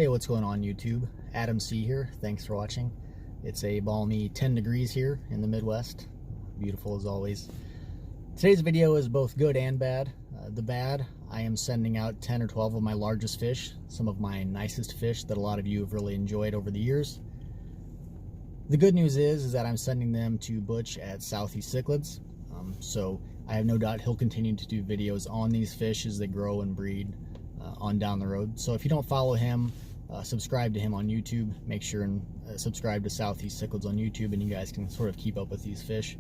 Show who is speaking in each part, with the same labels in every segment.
Speaker 1: Hey, what's going on YouTube? Adam C here. Thanks for watching. It's a balmy 10 degrees here in the Midwest. Beautiful as always. Today's video is both good and bad. The bad, I am sending out 10 or 12 of my largest fish, some of my nicest fish that a lot of you have really enjoyed over the years. The good news is that I'm sending them to Butch at Southeast Cichlids. So I have no doubt he'll continue to do videos on these fish as they grow and breed on down the road. So if you don't follow him, subscribe to him on YouTube. Make sure and subscribe to Southeast Cichlids on YouTube, and you guys can sort of keep up with these fish.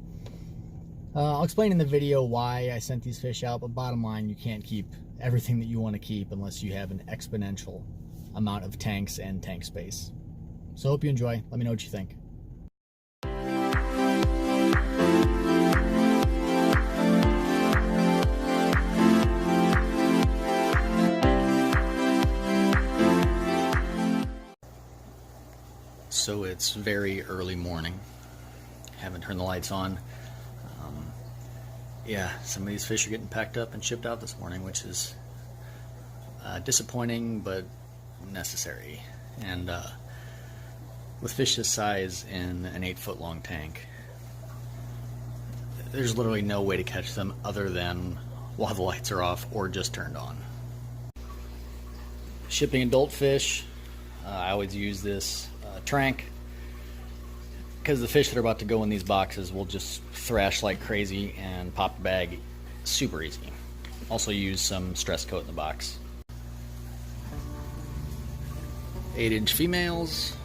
Speaker 1: I'll explain in the video why I sent these fish out, but bottom line, you can't keep everything that you want to keep unless you have an exponential amount of tanks and tank space. So hope you enjoy. Let me know what you think. So it's very early morning. Haven't turned the lights on. Yeah, some of these fish are getting packed up and shipped out this morning, which is disappointing but necessary. And with fish this size in an 8-foot long tank, there's literally no way to catch them other than while the lights are off or just turned on. Shipping adult fish, I always use this trank, because the fish that are about to go in these boxes will just thrash like crazy and pop the bag super easy. Also use some stress coat in the box. 8-inch females.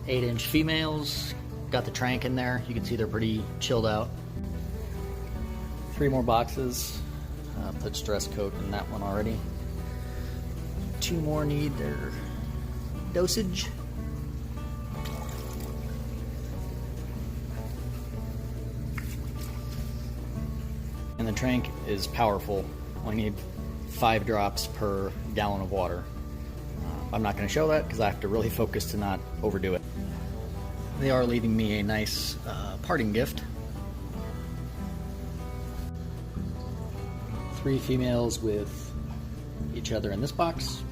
Speaker 1: Eight-inch females. Got the trank in there. You can see they're pretty chilled out. 3 more boxes. Put stress coat in that one already. 2 more need their dosage. And the trank is powerful. Only need 5 drops per gallon of water. I'm not going to show that because I have to really focus to not overdo it. They are leaving me a nice parting gift. 3 females with each other in this box.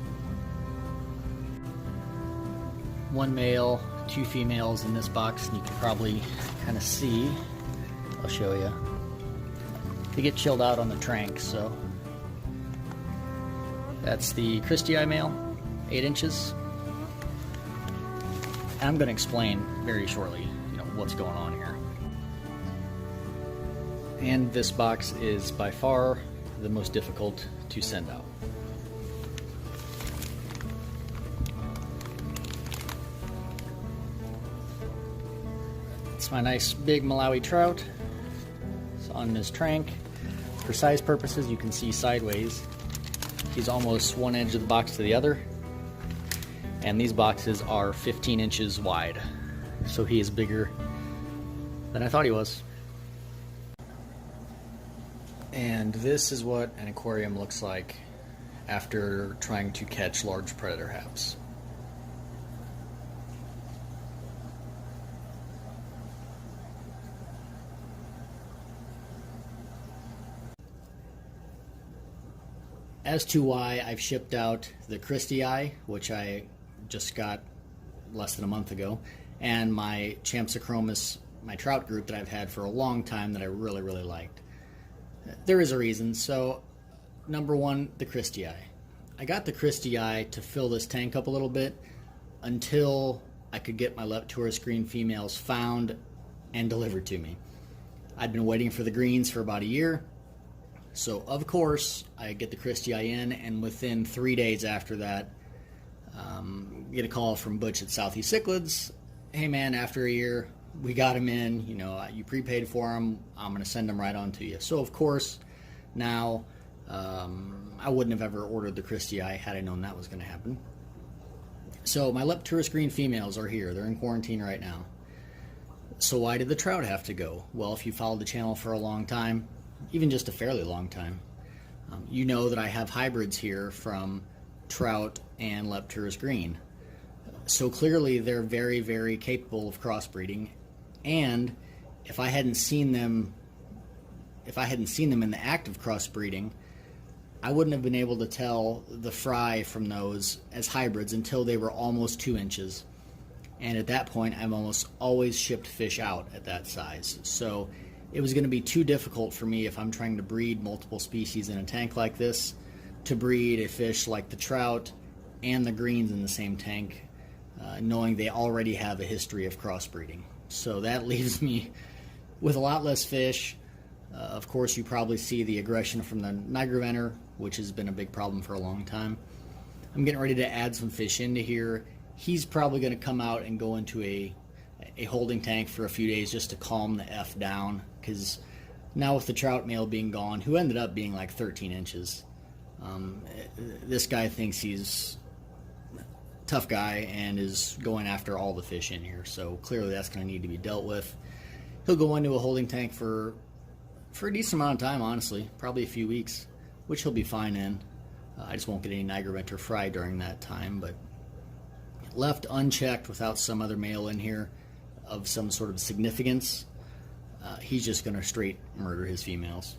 Speaker 1: 1 male, 2 females in this box, and you can probably kind of see. I'll show you. They get chilled out on the trank, so that's the Christie male, 8 inches. And I'm going to explain very shortly, what's going on here. And this box is by far the most difficult to send out. It's my nice big Malawi trout. It's on this trank. For size purposes, you can see sideways. He's almost one edge of the box to the other. And these boxes are 15 inches wide. So he is bigger than I thought he was. And this is what an aquarium looks like after trying to catch large predator haps. As to why I've shipped out the Christie, which I just got less than a month ago, and my Champsochromis, my trout group that I've had for a long time that I really, really liked. There is a reason. So, number one, the Christie. I got the Christie to fill this tank up a little bit until I could get my Leptourus green females found and delivered to me. I'd been waiting for the greens for about a year. So, of course, I get the Christie in, and within 3 days after that, get a call from Butch at Southeast Cichlids. Hey man, after a year, we got him in, you prepaid for him, I'm going to send him right on to you. So, of course, now I wouldn't have ever ordered the Christie had I known that was going to happen. So, my Leptourus green females are here. They're in quarantine right now. So, why did the trout have to go? Well, if you followed the channel for a long time, even just a fairly long time, you know that I have hybrids here from trout and Leptourus green. So clearly they're very, very capable of crossbreeding, and if I hadn't seen them if I hadn't seen them in the act of crossbreeding, I wouldn't have been able to tell the fry from those as hybrids until they were almost 2 inches. And at that point, I've almost always shipped fish out at that size. So it was going to be too difficult for me, if I'm trying to breed multiple species in a tank like this, to breed a fish like the trout and the greens in the same tank, knowing they already have a history of crossbreeding. So that leaves me with a lot less fish. Of course, you probably see the aggression from the nigriventer, which has been a big problem for a long time. I'm getting ready to add some fish into here. He's probably going to come out and go into a holding tank for a few days just to calm the F down, because now with the trout male being gone, who ended up being like 13 inches, this guy thinks he's a tough guy and is going after all the fish in here. So clearly that's going to need to be dealt with. He'll go into a holding tank for a decent amount of time, honestly, probably a few weeks, which he'll be fine in. I just won't get any nigriventer fry during that time, but left unchecked without some other male in here of some sort of significance, he's just going to straight murder his females.